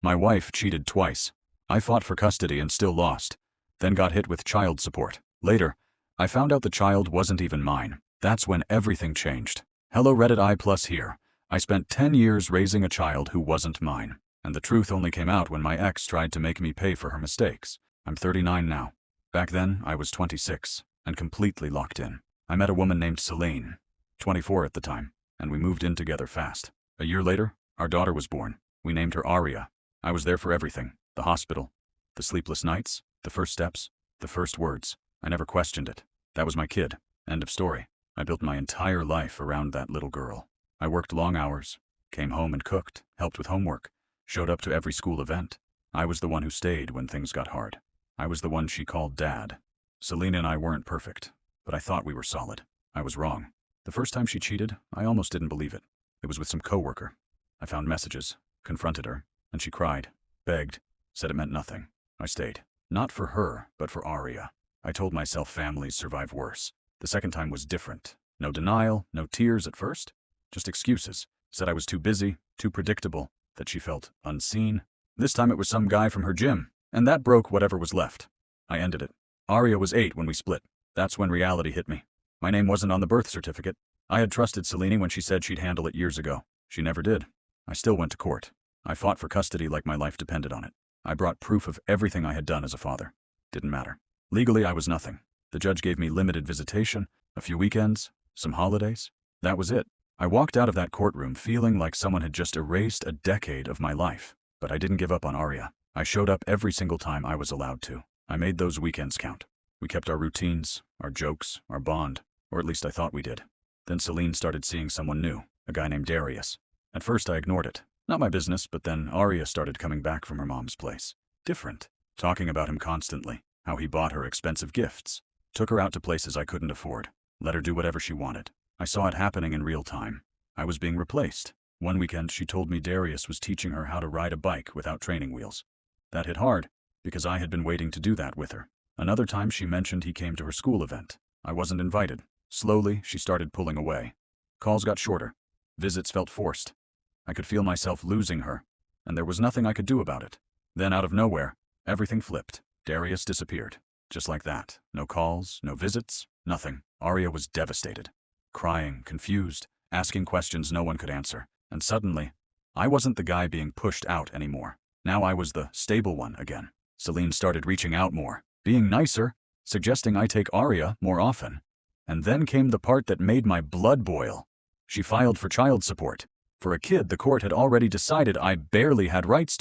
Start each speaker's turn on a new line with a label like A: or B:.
A: My wife cheated twice. I fought for custody and still lost. Then got hit with child support. Later, I found out the child wasn't even mine. That's when everything changed. Hello Reddit I+ here. I spent 10 years raising a child who wasn't mine. And the truth only came out when my ex tried to make me pay for her mistakes. I'm 39 now. Back then, I was 26, and completely locked in. I met a woman named Celine, 24 at the time, and we moved in together fast. A year later, our daughter was born. We named her Aria. I was there for everything. The hospital, the sleepless nights, the first steps, the first words. I never questioned it. That was my kid. End of story. I built my entire life around that little girl. I worked long hours, came home and cooked, helped with homework, showed up to every school event. I was the one who stayed when things got hard. I was the one she called Dad. Selena and I weren't perfect, but I thought we were solid. I was wrong. The first time she cheated, I almost didn't believe it. It was with some coworker. I found messages, confronted her, and she cried, begged, said it meant nothing. I stayed. Not for her, but for Aria. I told myself families survive worse. The second time was different. No denial, no tears at first. Just excuses. Said I was too busy, too predictable, that she felt unseen. This time it was some guy from her gym, and that broke whatever was left. I ended it. Aria was 8 when we split. That's when reality hit me. My name wasn't on the birth certificate. I had trusted Selene when she said she'd handle it years ago. She never did. I still went to court. I fought for custody like my life depended on it. I brought proof of everything I had done as a father. Didn't matter. Legally, I was nothing. The judge gave me limited visitation, a few weekends, some holidays. That was it. I walked out of that courtroom feeling like someone had just erased a decade of my life. But I didn't give up on Aria. I showed up every single time I was allowed to. I made those weekends count. We kept our routines, our jokes, our bond, or at least I thought we did. Then Celine started seeing someone new, a guy named Darius. At first I ignored it. Not my business, but then Aria started coming back from her mom's place. Different. Talking about him constantly. How he bought her expensive gifts. Took her out to places I couldn't afford. Let her do whatever she wanted. I saw it happening in real time. I was being replaced. One weekend she told me Darius was teaching her how to ride a bike without training wheels. That hit hard, because I had been waiting to do that with her. Another time she mentioned he came to her school event. I wasn't invited. Slowly, she started pulling away. Calls got shorter. Visits felt forced. I could feel myself losing her, and there was nothing I could do about it. Then out of nowhere, everything flipped. Darius disappeared. Just like that. No calls, no visits, nothing. Aria was devastated. Crying, confused, asking questions no one could answer. And suddenly, I wasn't the guy being pushed out anymore. Now I was the stable one again. Celine started reaching out more, being nicer, suggesting I take Aria more often. And then came the part that made my blood boil. She filed for child support. For a kid the court had already decided I barely had rights